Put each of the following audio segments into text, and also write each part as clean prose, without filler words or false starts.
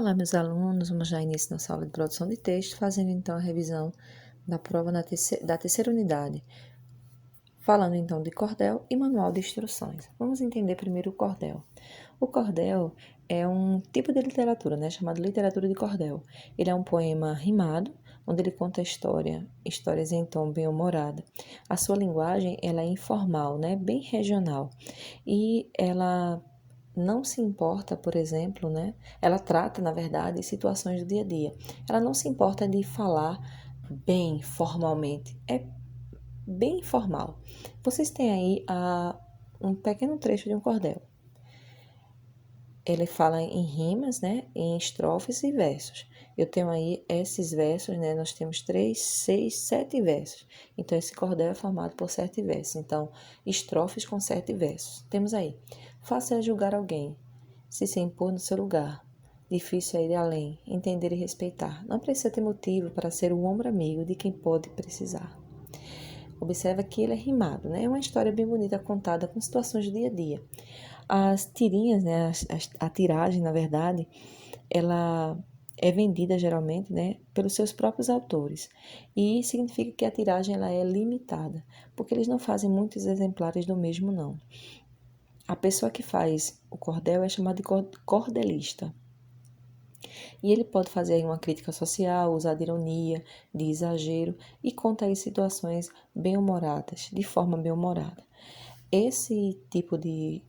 Olá, meus alunos, vamos dar início nossa aula de produção de texto, fazendo então a revisão da prova da terceira unidade, falando então de cordel e manual de instruções. Vamos entender primeiro o cordel. O cordel é um tipo de literatura, chamado literatura de cordel. Ele é um poema rimado, onde ele conta histórias em tom bem-humorado. A sua linguagem, ela é informal, bem regional, e ela não se importa, por exemplo, ela trata, na verdade, situações do dia a dia. Ela não se importa de falar bem formalmente, é bem informal. Vocês têm aí um pequeno trecho de um cordel. Ele fala em rimas, em estrofes e versos. Eu tenho aí esses versos, nós temos 3, 6, 7 versos. Então, esse cordel é formado por 7 versos. Então, estrofes com 7 versos. Temos aí: fácil é julgar alguém, se impor no seu lugar. Difícil é ir além, entender e respeitar. Não precisa ter motivo para ser o ombro amigo de quem pode precisar. Observa que ele é rimado, É uma história bem bonita contada com situações do dia a dia. As tirinhas, a tiragem, na verdade, ela é vendida geralmente, pelos seus próprios autores. E significa que a tiragem ela é limitada, porque eles não fazem muitos exemplares do mesmo, não. A pessoa que faz o cordel é chamada de cordelista. E ele pode fazer aí uma crítica social, usar de ironia, de exagero e conta aí situações bem-humoradas, de forma bem-humorada. Esse tipo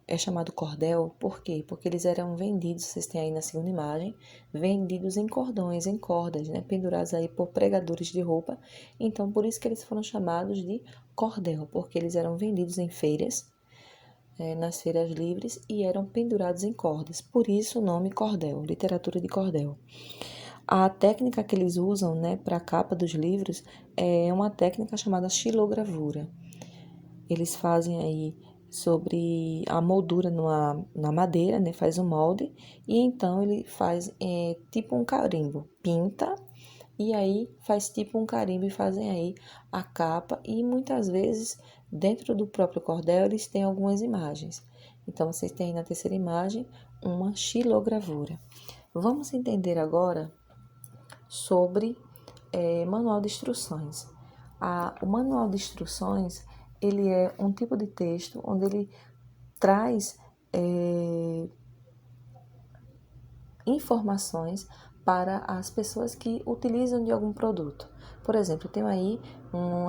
é chamado cordel, por quê? Porque eles eram vendidos, vocês têm aí na segunda imagem, vendidos em cordões, em cordas, pendurados aí por pregadores de roupa. Então, por isso que eles foram chamados de cordel, porque eles eram vendidos em feiras, nas feiras livres, e eram pendurados em cordas. Por isso o nome cordel, literatura de cordel. A técnica que eles usam, para a capa dos livros é uma técnica chamada xilogravura. Eles fazem aí sobre a moldura na madeira, faz o molde, e então ele faz tipo um carimbo, pinta, e aí faz tipo um carimbo e fazem aí a capa, e muitas vezes dentro do próprio cordel eles têm algumas imagens. Então vocês têm na terceira imagem uma xilogravura. Vamos entender agora sobre manual de instruções. O manual de instruções ele é um tipo de texto onde ele traz informações para as pessoas que utilizam de algum produto. Por exemplo, eu tenho aí um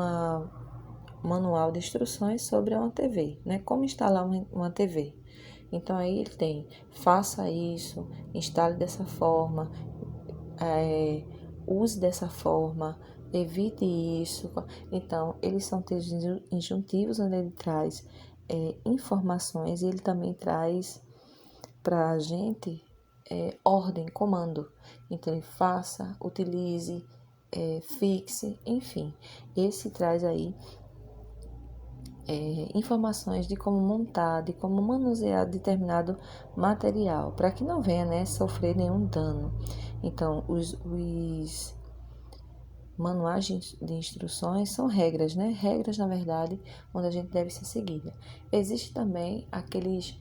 manual de instruções sobre uma TV, como instalar uma TV. Então, aí ele tem: faça isso, instale dessa forma, use dessa forma, evite isso. Então, eles são textos injuntivos, onde ele traz informações, e ele também traz para a gente ordem, comando. Então, ele faça, utilize, fixe, enfim. Esse traz aí informações de como montar, de como manusear determinado material, para que não venha sofrer nenhum dano. Então, os manuais de instruções são regras, Regras, na verdade, onde a gente deve ser seguida. Existe também aqueles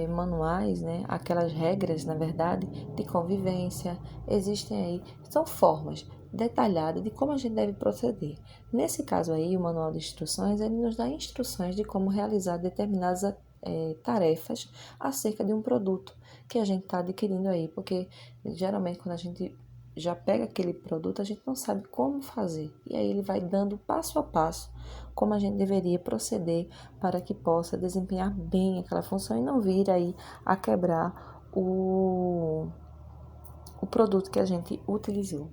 manuais, Aquelas regras, na verdade, de convivência. Existem aí, são formas detalhadas de como a gente deve proceder. Nesse caso aí, o manual de instruções, ele nos dá instruções de como realizar determinadas tarefas acerca de um produto que a gente está adquirindo aí, porque geralmente quando a gente já pega aquele produto, a gente não sabe como fazer. E aí ele vai dando passo a passo como a gente deveria proceder para que possa desempenhar bem aquela função e não vir aí a quebrar o produto que a gente utilizou.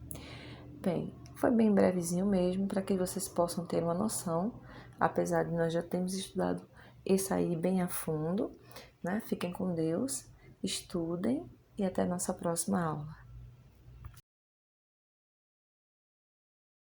Bem, foi bem brevezinho mesmo, para que vocês possam ter uma noção, apesar de nós já termos estudado esse aí bem a fundo, Fiquem com Deus, estudem e até a nossa próxima aula.